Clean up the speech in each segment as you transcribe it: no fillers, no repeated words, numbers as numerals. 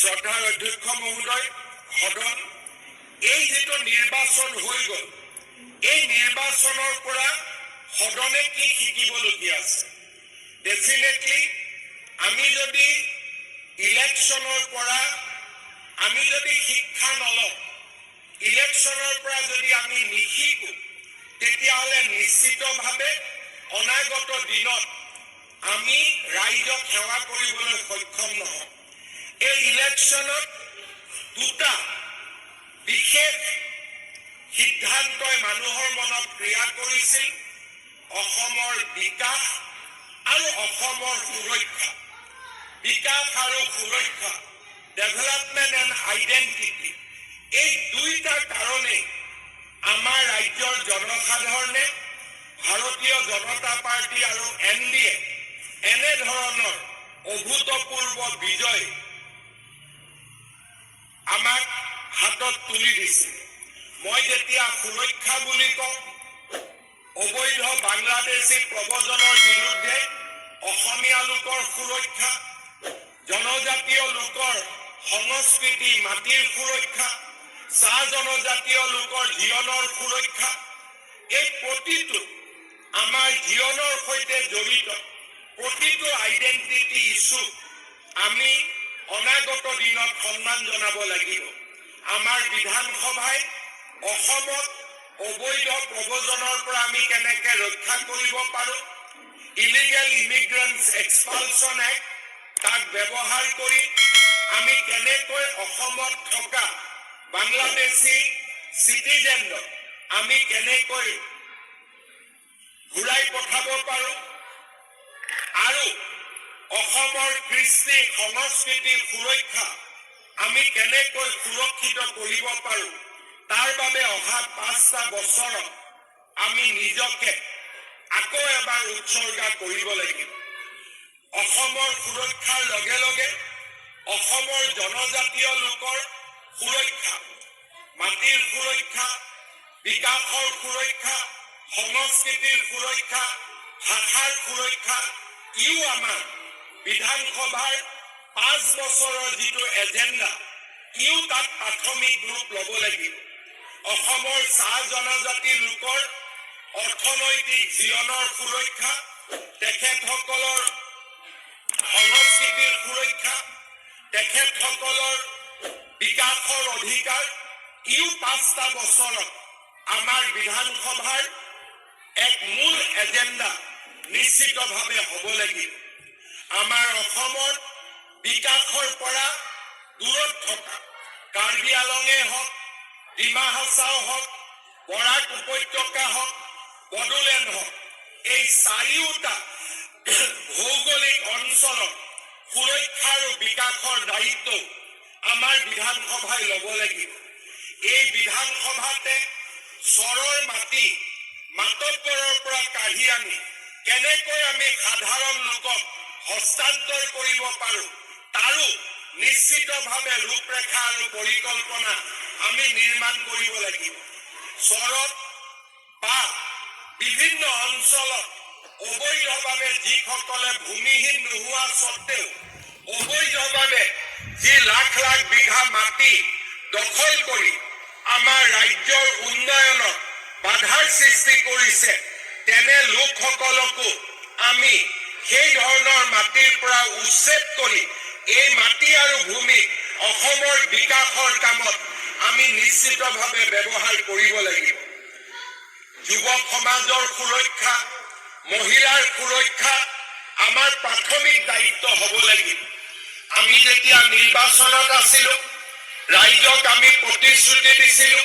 শ্ৰদ্ধাৰ অধ্যক্ষ মহোদয়, সদন, এই যেটো নিৰ্বাচন হৈ গ'ল, এই নিৰ্বাচনৰ পৰা সদনে কি শিকিবলগীয়া আছে? ডেফিনেটলি আমি যদি ইলেকশ্যনৰ পৰা আমি যদি শিক্ষা নলওঁ, ইলেকশ্যনৰ পৰা যদি আমি নিশিকো, তেতিয়াহ'লে নিশ্চিতভাৱে অনাগত দিনত আমি ৰাইজক সেৱা কৰিবলৈ সক্ষম নহওঁ। এই ইলেকশ্যনত দুটা বিশেষ সিদ্ধান্তই মানুহৰ মনত ক্ৰিয়া কৰিছিল: অসমৰ বিকাশ আৰু অসমৰ সুৰক্ষা। বিকাশ আৰু সুৰক্ষা, ডেভেলপমেণ্ট এণ্ড আইডেণ্টিটি, এই দুইটা কাৰণেই আমাৰ ৰাজ্যৰ জনসাধাৰণে ভাৰতীয় জনতা পাৰ্টি আৰু NDA এনেধৰণৰ অভূতপূৰ্ব বিজয় আমাক হাতত তুলি দিছে। মই যেতিয়া সুৰক্ষা বুলি কওঁ, অবৈধ বাংলাদেশী প্ৰব্ৰজনৰ বিৰুদ্ধে অসমীয়া লোকৰ সুৰক্ষা, জনজাতীয় লোকৰ সংস্কৃতি মাটিৰ সুৰক্ষা, চাহ জনজাতীয় লোকৰ জীৱনৰ সুৰক্ষা, এই প্ৰতিটো আমাৰ জীৱনৰ সৈতে জড়িত প্ৰতিটো আইডেণ্টিটি ইছ্যু আমি অনাগত দিনত সন্মান জনাব লাগিব। আমাৰ বিধানসভাই অসমত অবৈধ প্ৰব্ৰজনৰ পৰা আমি কেনেকৈ ৰক্ষা কৰিব পাৰোঁ, ইলিগেল ইমিগ্ৰেণ্টছ এক্সপালছন এক্ট, তাক ব্যৱহাৰ কৰি আমি কেনেকৈ অসমত থকা বাংলাদেশী চিটিজেনক আমি কেনেকৈ ঘূৰাই পঠাব পাৰোঁ আৰু অসমৰ কৃষ্টি সংস্কৃতি সুৰক্ষা আমি কেনেকৈ সুৰক্ষিত কৰিব পাৰোঁ, তাৰ বাবে অহা 5টা বছৰত আমি নিজকে আকৌ এবাৰ উৎসৰ্গা কৰিব লাগিব। অসমৰ সুৰক্ষাৰ লগে লগে অসমৰ জনজাতীয় লোকৰ সুৰক্ষা, মাটিৰ সুৰক্ষা, বিকাশৰ সুৰক্ষা, সংস্কৃতিৰ সুৰক্ষা, ভাষাৰ সুৰক্ষা, ইও আমাৰ বিধানসভাৰ 5 বছৰৰ যিটো এজেণ্ডা, ইও তাত প্ৰাথমিক ৰূপ ল'ব লাগিব। অসমৰ চাহ জনজাতি লোকৰ অৰ্থনৈতিক জীৱনৰ সুৰক্ষা, তেখেতসকলৰ সংস্কৃতিৰ সুৰক্ষা, তেখেতসকলৰ বিকাশৰ অধিকাৰ, ইও 5টা বছৰত আমাৰ বিধানসভাৰ এক মূল এজেণ্ডা নিশ্চিতভাৱে হ'ব লাগিব। আমাৰ অসমৰ বিকাশৰ পৰা দূৰত থকা কাৰ্বি আলঙে হওক, ডিমা হাছাও হওক, বৰাক উপত্যকা হওক, বড়োলেণ্ড হওক, এই চাৰিওটা ভৌগোলিক অঞ্চলৰ সুৰক্ষা আৰু বিকাশৰ দায়িত্ব আমাৰ বিধানসভাই ল'ব লাগিব। এই বিধানসভাতে চৰৰ মাটি মাতব্বৰৰ পৰা কাঢ়ি আনি কেনেকৈ আমি সাধাৰণ লোকক হস্তান্তৰ কৰিব পাৰোঁ, তাৰো নিশ্চিতভাৱে ৰূপৰেখা আৰু পৰিকল্পনা আমি নিৰ্মাণ কৰিব লাগিব। চৰত বা বিভিন্ন অঞ্চলত অবৈধভাৱে যিসকলে ভূমিহীন নোহোৱা স্বত্তেও অবৈধভাৱে যি লাখ লাখ বিঘা মাটি দখল কৰি আমাৰ ৰাজ্যৰ উন্নয়নত বাধাৰ সৃষ্টি কৰিছে, তেনে লোকসকলকো আমি সেই ধৰণৰ মাটিৰ পৰা উচ্ছেদ কৰি এই মাটি আৰু ভূমি অসমৰ বিকাশৰ কামত আমি নিশ্চিতভাৱে ব্যৱহাৰ কৰিব লাগিব। যুৱ সমাজৰ সুৰক্ষা, মহিলাৰ সুৰক্ষা আমাৰ প্ৰাথমিক দায়িত্ব হ'ব লাগিব। আমি যেতিয়া নিৰ্বাচনত আছিলোঁ, ৰাইজক আমি প্ৰতিশ্ৰুতি দিছিলোঁ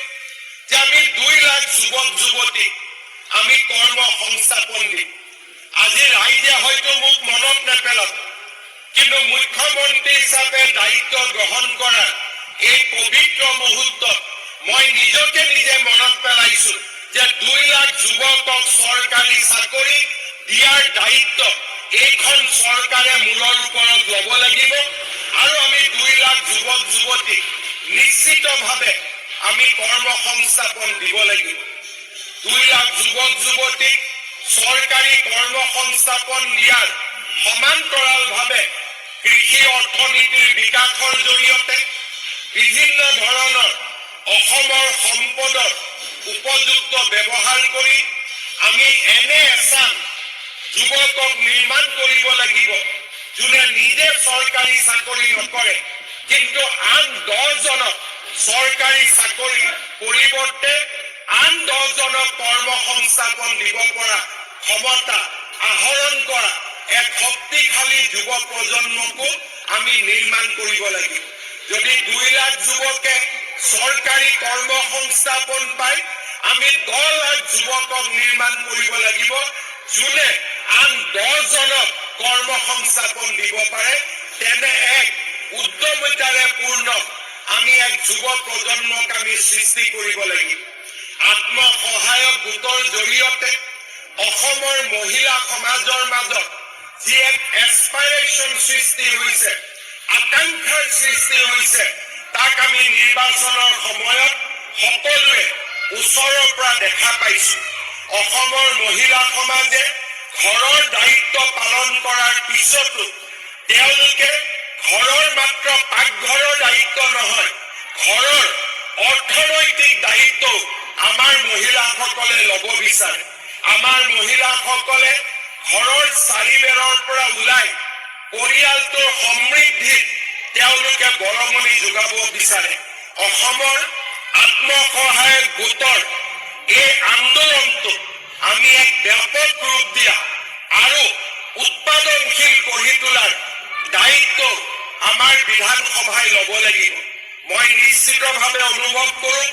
যে আমি 2 লাখ যুৱক যুৱতীক আমি কৰ্ম সংস্থাপন দিম। আজি ৰাইজে হয়তো মোক মনত নেপেলাব, কিন্তু মুখ্যমন্ত্ৰী হিচাপে দায়িত্ব গ্ৰহণ কৰাৰ এই পবিত্ৰ মুহূৰ্তত মই নিজকে নিজে মনত পেলাইছোঁ যে 2 লাখ যুৱকক চৰকাৰী চাকৰি দিয়াৰ দায়িত্ব এইখন চৰকাৰে মূলৰ ওপৰত ল'ব লাগিব আৰু আমি 2 লাখ যুৱক যুৱতীক নিশ্চিতভাৱে আমি কৰ্ম সংস্থাপন দিব লাগিব। 2 লাখ যুৱক যুৱতীক চৰকাৰী কৰ্ম সংস্থাপন দিয়াৰ সমান্তৰালভাৱে কৃষি অৰ্থনীতিৰ বিকাশৰ জৰিয়তে বিভিন্ন ধৰণৰ অসমৰ সম্পদৰ উপযুক্ত ব্যৱহাৰ কৰি আমি এনে এচাম যুৱকক নিৰ্মাণ কৰিব লাগিব যোনে নিজে চৰকাৰী চাকৰি নকৰে কিন্তু আন 10 জনক চৰকাৰী চাকৰি পৰিৱৰ্তে আন 10 জনক কৰ্মসংস্থাপন দিব পৰা ক্ষমতা আহৰণ কৰা এক শক্তিশালী যুৱ প্ৰজন্মকো আমি নিৰ্মাণ কৰিব লাগিব যদি 2 লাখ যুৱকে চৰকাৰী কৰ্মসংস্থাপন পায় আমি 10 লাখ যুৱকক নিৰ্মাণ কৰিব লাগিব যোনে আন 10 জনক কৰ্মসংস্থাপন দিব পাৰে তেনে এক উদ্যমিতাৰে পূৰ্ণ আমি এক যুৱ প্ৰজন্মক আমি সৃষ্টি কৰিব লাগিব আত্মসহায়ক গোটৰ জৰিয়তে অসমৰ মহিলা সমাজৰ মাজত যি এক এছপাইৰেশ্যন সৃষ্টি হৈছে আকাংক্ষাৰ সৃষ্টি হৈছে তাক আমি নিৰ্বাচনৰ সময়ত সকলোৱে ওচৰৰ পৰা দেখা পাইছো অসমৰ মহিলা সমাজে ঘৰৰ দায়িত্ব পালন কৰাৰ পিছতো তেওঁলোকে ঘৰৰ মাত্ৰ পাকঘৰৰ দায়িত্ব নহয় ঘৰৰ অৰ্থনৈতিক দায়িত্ব আমাৰ মহিলাসকলে ল'ব বিচাৰে আমাৰ মহিলাসকলে ঘৰৰ চাৰিবেৰৰ পৰা ওলাই পৰিয়ালটোৰ সমৃদ্ধিত তেওঁলোকে বৰঙণি যোগাব বিচাৰে অসমৰ আত্মসহায়ক গোটৰ এই আন্দোলনটো আমি এক ব্যাপক ৰূপ দিয়া আৰু উৎপাদনশীল কৰি তোলাৰ দায়িত্ব আমাৰ বিধানসভাই ল'ব লাগিব মই নিশ্চিতভাৱে অনুভৱ কৰোঁ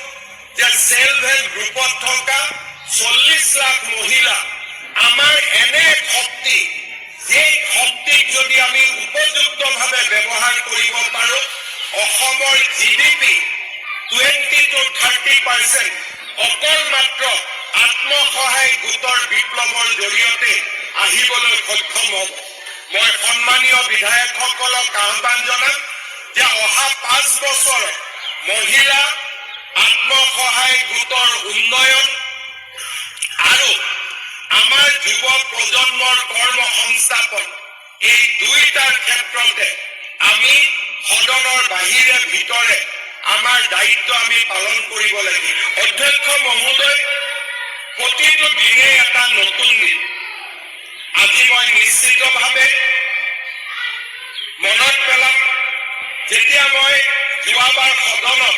যে সেলফ হেল্প গ্ৰুপত থকা 40 লাখ মহিলা আমাৰ এনে শক্তি এই শক্তিক যদি আমি উপযুক্তভাৱে ব্যৱহাৰ কৰিব পাৰোঁ অসমৰ জিডিপি 20 to 30% অকল মাত্ৰ আত্মসহায়ক গোটৰ বিপ্লৱৰ জৰিয়তে আহিবলৈ সক্ষম হ'ব মই সন্মানীয় বিধায়কসকলক আহ্বান জনাম যে অহা 5 বছৰ মহিলা আত্মসহায়ক গোটৰ উন্নয়ন আৰু আমাৰ যুৱ প্ৰজন্মৰ কৰ্মসংস্থাপন এই দুইটাৰ ক্ষেত্ৰতে আমি সদনৰ বাহিৰে ভিতৰে আমাৰ দায়িত্ব আমি পালন কৰিব লাগিব অধ্যক্ষ মহোদয় প্ৰতিটো দিনে এটা নতুন দিন আজি মই নিশ্চিতভাৱে মনত পেলাম যেতিয়া মই যোৱাবাৰ সদনত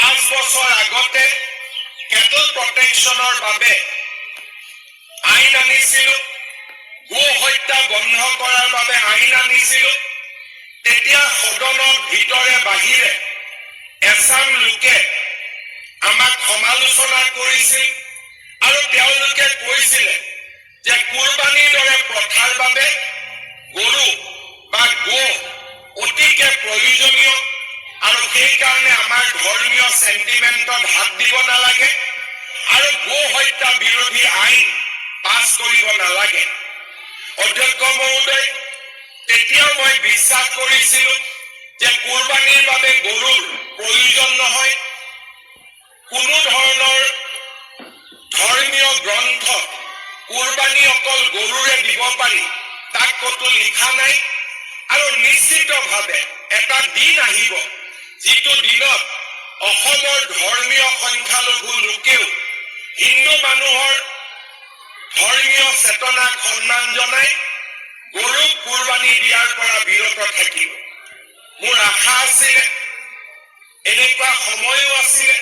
5 বছৰ আগতে কেটল প্ৰটেকশ্যনৰ বাবে আইন আনিছিলো গো হত্যা বন্ধ কৰাৰ বাবে আইন আনিছিলো তেতিয়া সদনৰ ভিতৰে বাহিৰে এছাম লোকে আমাক সমালোচনা কৰিছিল আৰু তেওঁলোকে কৈছিলে যে কুৰবানীৰ দৰে প্ৰথাৰ বাবে গৰু বা গো অতিকে প্ৰয়োজনীয় আৰু সেইকাৰণে আমাৰ ধৰ্মীয় চেণ্টিমেণ্টত হাত দিব নালাগে আৰু গো হত্যা বিৰোধী আইন পাছ কৰিব নালাগে অধ্যক্ষ মহোদয় তেতিয়াও মই বিশ্বাস কৰিছিলো যে কুৰবানীৰ বাবে গৰুৰ প্ৰয়োজন নহয় কোনো ধৰণৰ ধৰ্মীয় গ্ৰন্থ কুৰবানী অকল গৰুৰে দিব পাৰি তাক কতো লিখা নাই আৰু নিশ্চিতভাৱে এটা দিন আহিব যিটো দিনত অসমৰ ধৰ্মীয় সংখ্যালঘু লোকেও হিন্দু মানুহৰ ধৰ্মীয় চেতনাক সন্মান জনাই গৰুক কুৰবানী দিয়াৰ পৰা বিৰত থাকিব মোৰ আশা আছিলে এনেকুৱা সময়ো আছিলে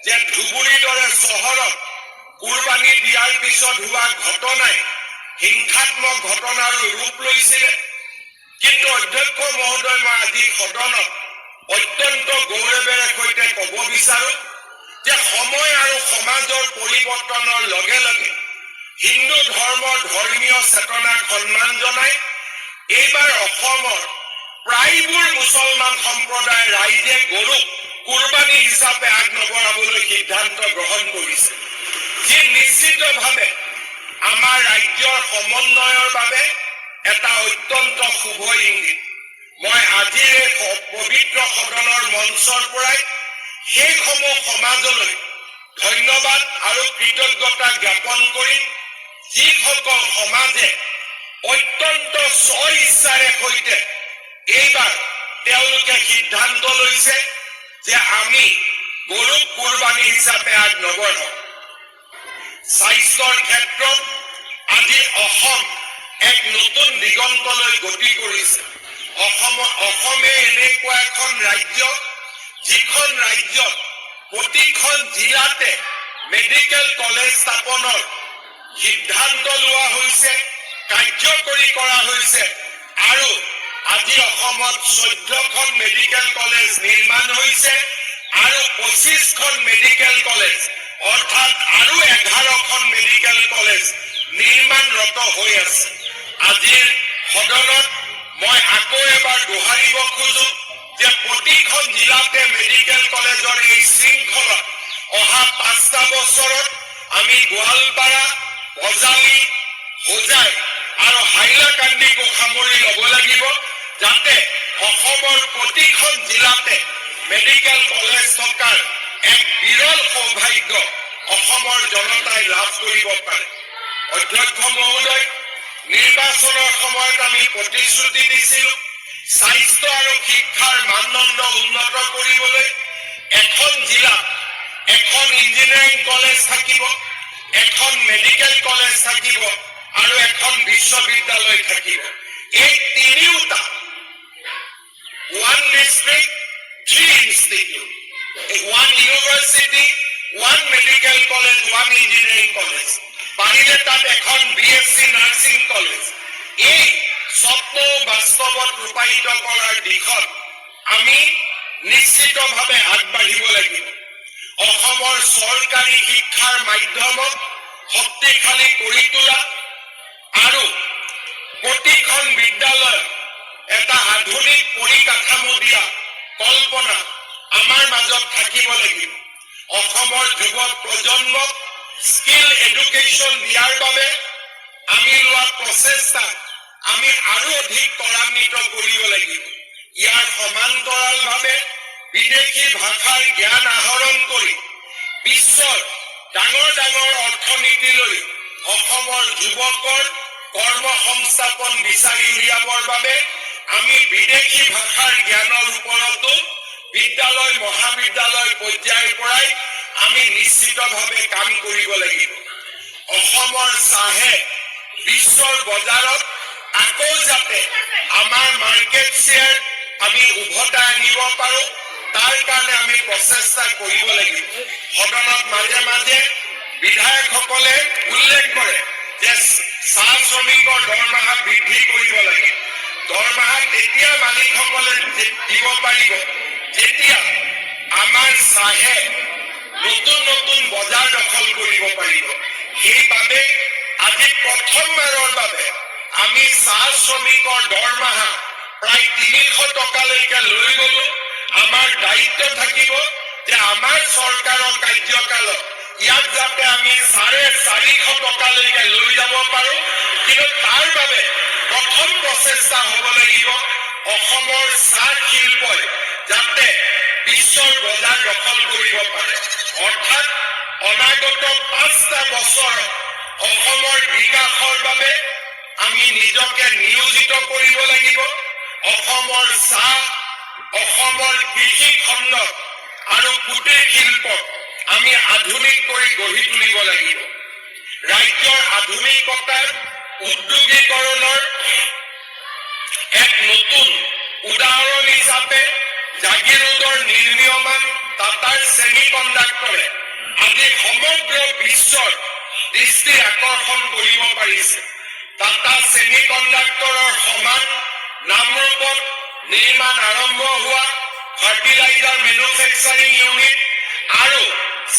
যে ধুবুৰীৰ দৰে চহৰত কুৰবানী দিয়াৰ পিছত হোৱা ঘটনাই হিংসাত্মক ঘটনাৰ ৰূপ লৈছিলে কিন্তু অধ্যক্ষ মহোদয় মই আজি সদনত অত্যন্ত গৌৰৱেৰে সৈতে ক'ব বিচাৰো যে সময় আৰু সমাজৰ পৰিৱৰ্তনৰ লগে লগে হিন্দু ধৰ্মৰ ধৰ্মীয় চেতনাক সন্মান জনাই এইবাৰ অসমৰ প্ৰায়বোৰ মুছলমান সম্প্ৰদায়ৰ ৰাইজে গৰুক কুৰবানী হিচাপে আগনবঢ়াবলৈ সিদ্ধান্ত গ্ৰহণ কৰিছে যি নিশ্চিতভাৱে আমাৰ ৰাজ্যৰ সমন্বয়ৰ বাবে এটা অত্যন্ত শুভ ইংগিত মই আজিৰ এই পবিত্ৰ সদনৰ মঞ্চৰ পৰাই সেইসমূহ সমাজলৈ ধন্যবাদ আৰু কৃতজ্ঞতা জ্ঞাপন কৰিম যিসকল সমাজে অত্যন্ত স্ব ইচ্ছাৰে সৈতে এইবাৰ তেওঁলোকে সিদ্ধান্ত লৈছে যে আমি গৰুক কুৰবানী হিচাপে আগ নবঢ়াওঁ। স্বাস্থ্যৰ ক্ষেত্ৰত আজি অসম এক নতুন দিগন্তলৈ গতি কৰিছে। অসমে এনেকুৱা এখন ৰাজ্য যিখন ৰাজ্যত প্ৰতিখন জিলাতে মেডিকেল কলেজ স্থাপনৰ সিদ্ধান্ত লোৱা হৈছে, কাৰ্যকৰী কৰা হৈছে আৰু আজি অসমত 14খন মেডিকেল কলেজ নিৰ্মাণ হৈছে আৰু 25খন মেডিকেল কলেজ অৰ্থাৎ আৰু 11খন মেডিকেল কলেজ নিৰ্মাণৰত হৈ আছে। আজিৰ সদনত মই আকৌ এবাৰ দোহাৰিব খোজো যে প্ৰতিখন জিলাতে মেডিকেল কলেজৰ এই শৃংখলা অহা 5টা বছৰত আমি গোৱালপাৰা, বজালী, হোজাই আৰু হাইলাকান্দিকো সামৰি ল'ব লাগিব, যাতে অসমৰ প্ৰতিখন জিলাতে মেডিকেল কলেজ থকাৰ এক বিৰল সৌভাগ্য অসমৰ জনতাই লাভ কৰিব পাৰে। অধ্যক্ষ মহোদয়, নিৰ্বাচনৰ সময়ত আমি প্ৰতিশ্ৰুতি দিছিলো স্বাস্থ্য আৰু শিক্ষাৰ মানদণ্ড উন্নত কৰিবলৈ এখন জিলাত এখন ইঞ্জিনিয়াৰিং কলেজ থাকিব, এখন মেডিকেল কলেজ থাকিব আৰু এখন বিশ্ববিদ্যালয় থাকিব। এই তিনিওটা one district, 3 institute, one university, one medical college, one engineering college. পাৰিলে তাত এখন BSc নাৰ্ছিং কলেজ। এই স্বপ্ন বাস্তৱত ৰূপায়িত কৰাৰ দিশত আমি নিশ্চিতভাৱে আগবাঢ়িব লাগিব। অসমৰ চৰকাৰী শিক্ষাৰ মাধ্যমক শক্তিশালী কৰি তোলা আৰু প্ৰতিখন বিদ্যালয় এটা আধুনিক পৰিকাঠামো দিয়া কল্পনা আমাৰ মাজত থাকিব লাগিব। অসমৰ যুৱ প্ৰজন্মক স্কিল এডুকেশ্যন দিয়াৰ বাবে আমি লোৱা প্ৰচেষ্টা আমি আৰু অধিক ত্বৰান্বিত কৰিব লাগিব। ইয়াৰ সমান্তৰালভাৱে বিদেশী ভাষাৰ জ্ঞান আহৰণ কৰি বিশ্বৰ ডাঙৰ ডাঙৰ অৰ্থনীতিলৈ অসমৰ যুৱকৰ কৰ্মসংস্থাপন বিচাৰি উলিয়াবৰ বাবে আমি বিদেশী ভাষাৰ জ্ঞানৰ ওপৰতো বিদ্যালয়, মহাবিদ্যালয় পৰ্যায়ৰ পৰাই আমি নিশ্চিতভাৱে কাম কৰিব লাগিব। অসমৰ চাহে বিশ্বৰ বজাৰত আকৌ যাতে আমাৰ মাৰ্কেট শ্বেয়াৰ আমি উভতাই আনিব পাৰো, তাৰ কাৰণে আমি প্ৰচেষ্টা কৰিব লাগিব। সদনত মাজে মাজে বিধায়কসকলে উল্লেখ কৰে যে চাহ শ্ৰমিকৰ দৰমহা বৃদ্ধি কৰিব লাগে। দৰমহা তেতিয়া মালিকসকলে দিব পাৰিব যেতিয়া আমাৰ চাহে নতুন নতুন বজাৰ দখল কৰিব পাৰিব। সেইবাবে আজি প্ৰথমবাৰৰ বাবে আমি চাহ শ্ৰমিকৰ দৰমহা প্ৰায় 300 টকালৈকে লৈ গলো। আমাৰ দায়িত্ব থাকিব যে আমাৰ চৰকাৰৰ কাৰ্যকালত ইয়াক যাতে আমি 450 টকালৈকে লৈ যাব পাৰো। কিন্তু তাৰ বাবে প্ৰথম প্ৰচেষ্টা হ'ব লাগিব অসমৰ চাহ শিল্পই যাতে বিশ্বৰ বজাৰ দখল কৰিব পাৰে। অৰ্থাৎ অনাগত 5টা বছৰত অসমৰ বিকাশৰ বাবে আমি নিজকে নিয়োজিত কৰিব লাগিব। অসমৰ চাহ, অসমৰ কৃষি খণ্ড আৰু কুটিৰ শিল্পক আমি আধুনিক কৰি গঢ়ি তুলিব লাগিব। ৰাজ্যৰ আধুনিকতাৰ উদ্যোগীকৰণৰ এক নতুন উদাহৰণ হিচাপে জাগিৰোডৰ নিৰ্মীয়মান টাটাৰ ছেমিকণ্ডাক্টৰে আজি সমগ্ৰ বিশ্বৰ দৃষ্টি আকৰ্ষণ কৰিব পাৰিছে। টাটা ছেমিকণ্ডাক্টৰৰ সমান নামৰূপত নিৰ্মাণ আৰম্ভ হোৱা ফাৰ্টিলাইজাৰ মেনুফেকচাৰিং ইউনিট আৰু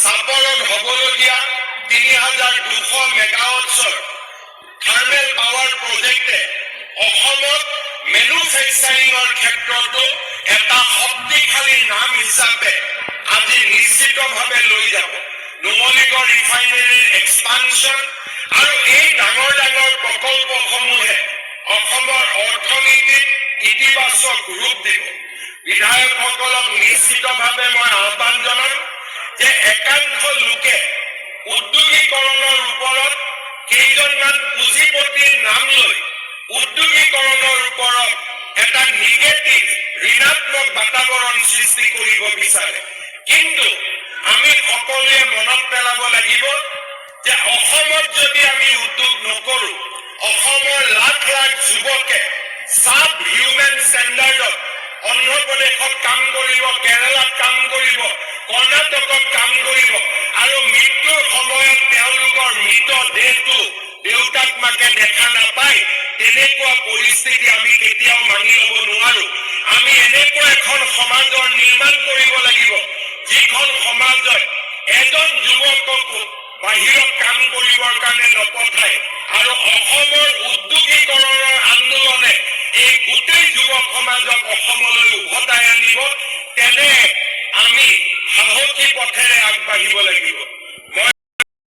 চাপৰত হ'বলগীয়া 3200 মেগাৱাটছৰ থাৰ্মেল পাৱাৰ প্ৰজেক্টে অসমত মেনুফেকচাৰিঙৰ ক্ষেত্ৰতো এটা শক্তিশালী নাম হিচাপে আজি নিশ্চিতভাৱে লৈ যাব। নুমলীগড় ৰিফাইনেৰীৰ এক্সপানশ্যন আৰু এই ডাঙৰ ডাঙৰ প্ৰকল্পসমূহে অসমৰ অৰ্থনীতিত ইতিবাচক ৰূপ দিব। বিধায়কসকলক নিশ্চিতভাৱে মই আহ্বান জনাম যে একাংশ লোকে উদ্যোগীকৰণৰ ওপৰত কেইজনমান পুঁজিপতিৰ নাম লৈ উদ্যোগীকৰণৰ ওপৰত এটা নিগেটিভ ঋণাত্মক বাতাবৰণ সৃষ্টি কৰিব বিচাৰে। কিন্তু আমি সকলোৱে মনত পেলাব লাগিব যে অসমত যদি আমি উদ্যোগ নকৰো, অসমৰ লাখ লাখ যুৱকে সাব হিউমেন ষ্টেণ্ডাৰ্ডত অন্ধ্ৰপ্ৰদেশত কাম কৰিব, কেৰালাত কাম কৰিব, কৰ্ণাটকত কাম কৰিব আৰু মৃত্যুৰ সময়ত তেওঁলোকৰ মৃতদেহটো দেউতাক মাকে দেখা নাপায়, তেনেকুৱা পৰিস্থিতি আমি কেতিয়াও মানি ল'ব নোৱাৰো। আমি এনেকুৱা এখন সমাজৰ নিৰ্মাণ কৰিব লাগিব যিখন সমাজত এজন যুৱককো বাহিৰত কাম কৰিবৰ কাৰণে নপঠায় আৰু অসমৰ উদ্যোগীকৰণৰ আন্দোলনে এই গোটেই যুৱক সমাজক অসমলৈ উভতাই আনিব। তেনে আমি সাহসী পথেৰে আগবাঢ়িব লাগিব।